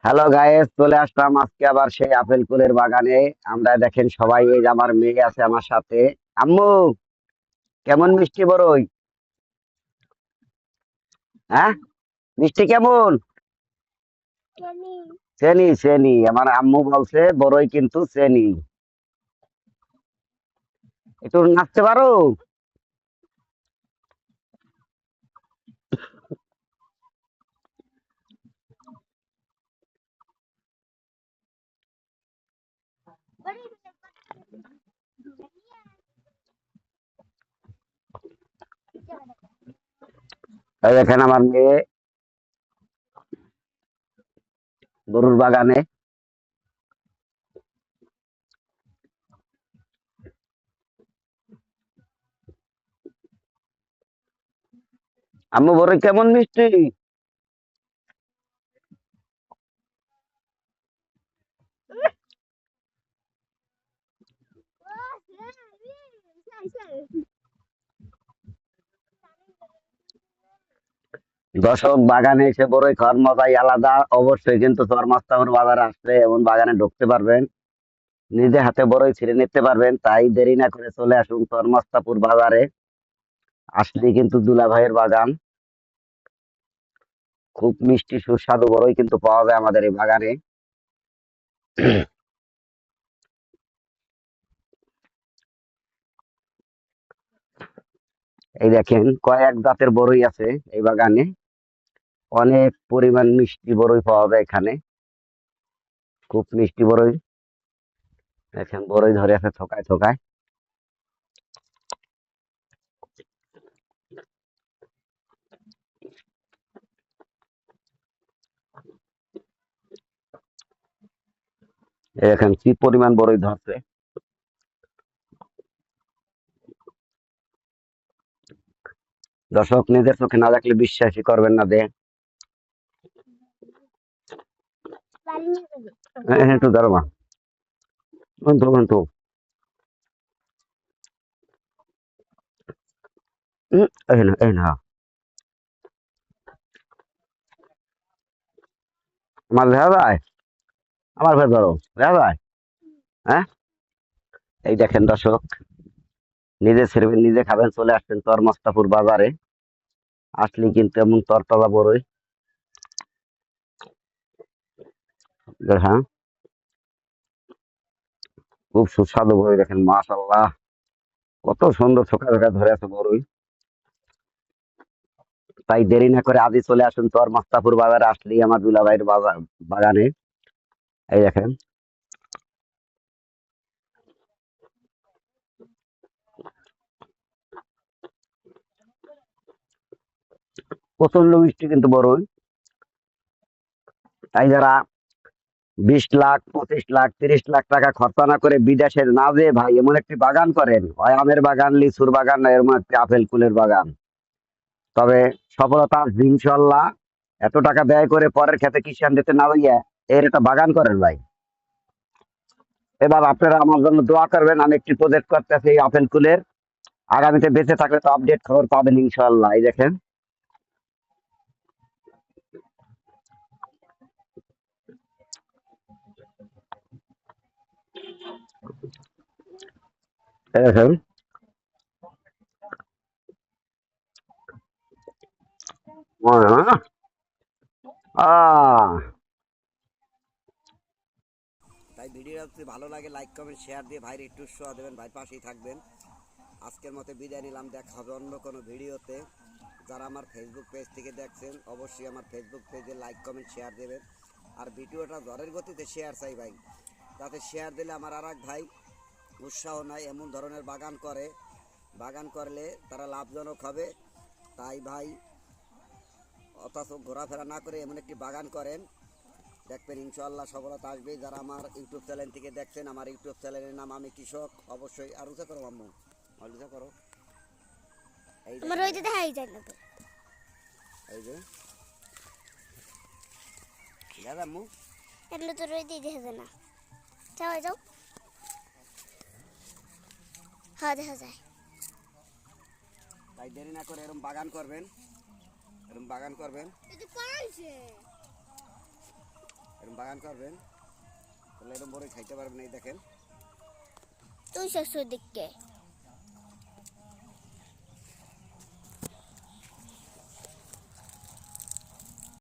Hello guys, চলে আসলাম আজকে আবার সেই আপেল কুলের বাগানে। আমরা দেখেন সবাই, এই যে আমার মেয়ে আছে আমার সাথে। আম্মু, কেমন মিষ্টি বড়ই? হ্যাঁ, মিষ্টি কেমন? চেনি চেনি, আমার আম্মু বলছে বড়ই কিন্তু চেনি। একটু নাচতে পারো? এই দেখেন আমার মেয়ে গরুর বাগানে। আম্মু, বড়ই কেমন মিষ্টি? দর্শক, বাগানে এসে বড়ই খাওয়ার মজাই আলাদা। অবশ্যই কিন্তু চরমাস্তাপুর বাজারে আসলে এমন বাগানে ঢুকতে পারবেন, নিজে হাতে বড়ই ছিঁড়ে নিতে পারবেন। তাই দেরি না করে চলে আসুন চরমাস্তাপুর বাজারে। আসলেই কিন্তু দুলা ভাইয়ের বাগান। খুব মিষ্টি সুস্বাদু বড়ই কিন্তু পাওয়া যায় আমাদের এই বাগানে। এই দেখেন কয়েক জাতের বড়ই আছে এই বাগানে। অনেক পরিমাণ মিষ্টি বড়ই পাওয়া যায় এখানে। খুব মিষ্টি বড়ই। দেখেন বড়ই ধরে আছে থোকায় থোকায়। এই দেখেন কি পরিমাণ বড়ই ধরছে। দর্শক, নিজের চোখে না দেখলে বিশ্বাসই করবেন না যে। একটু দাঁড়ো মা, বন্ধু বন্ধু। এই না এই না, আমার দেখা যায়, আমার ভেতর ধরো, দেখা যায়। হ্যাঁ, এই দেখেন দর্শক, নিজে ছেড়বেন নিজে খাবেন, চলে আসছেন চরমস্তাপুর বাজারে। আসলে কিন্তু এমন তরতাজা বড়ই। হ্যাঁ, খুব সুস্বাদু বড়ই। দেখেন মাশাল্লাহ, কত সুন্দর থোকা থোকা ধরে আছে বড়ই। তাই দেরি না করে আজই চলে আসুন চরমস্তাপুর বাজারে। আসলেই আমার দুলাভাইয়ের বাজার বাগানে। এই দেখেন প্রচন্ড মিষ্টি কিন্তু বড়ই। তাই যারা 20 লাখ, 25 লাখ, 30 লাখ টাকা খরচা না করে বিদেশে না যেয়ে ভাই এমন একটি বাগান করেন, হয় আমের বাগান, লিচুর বাগান, না এরকম একটি আপেল কুলের বাগান, তবে সফলতা আসবে ইনশাল্লাহ। এত টাকা ব্যয় করে পরের ক্ষেতে কিষান দিতে না হইয়া এর একটা বাগান করেন ভাই। এবার আপনারা আমার জন্য দোয়া করবেন। আমি একটি প্রজেক্ট করতেছি এই আপেল কুলের। আগামীতে বেঁচে থাকলে তো আপডেট খবর পাবেন ইনশাল্লাহ। এই দেখেন, এই দেখেন। আহ তাই ভিডিওটা যদি ভালো লাগে লাইক কমেন্ট শেয়ার দিয়ে ভাইয়ের একটু উৎসাহ দেবেন, ভাই পাশেই থাকবেন। আজকের মতো বিদায় নিলাম, দেখা হবে অন্য কোনো ভিডিওতে। যারা আমার ফেসবুক পেজ থেকে দেখছেন অবশ্যই আমার ফেসবুক পেজে লাইক কমেন্ট শেয়ার দেবেন। আর ভিডিওটা ঝড়ের গতিতে শেয়ার চাই ভাই, তাতে শেয়ার দিলে আমার আর এক ভাই উৎসাহ নাই, এমন ধরনের বাগান করে। বাগান করলে তারা লাভজনক হবে। তাই ভাই, অথচ ঘোরাফেরা না করে এমন একটি বাগান করেন, দেখবেন ইনশাআল্লাহ সফলতা আসবে। যারা আমার ইউটিউব চ্যানেল থেকে দেখছেন, আমার ইউটিউব চ্যানেলের নাম আমি কৃষক। অবশ্যই আর উঁচা করো আম্মু, আর উঁচা করো। এই আমার ওই যে দেখাই যায় না তো। এই যে দাদা আম্মু, এগুলো তো রই দিয়ে দেখা যায় না। যাও যাও, হ্যাঁ দেখা যায়। তাই দেরি না করে এরকম বাগান করবেন, এরকম বাগান করবেন, এই যে পাইছে। এরকম বাগান করবেন তাহলে এরকম বড়ই খাইতে পারবেন। এই দেখেন তুই শ্বশুর দিককে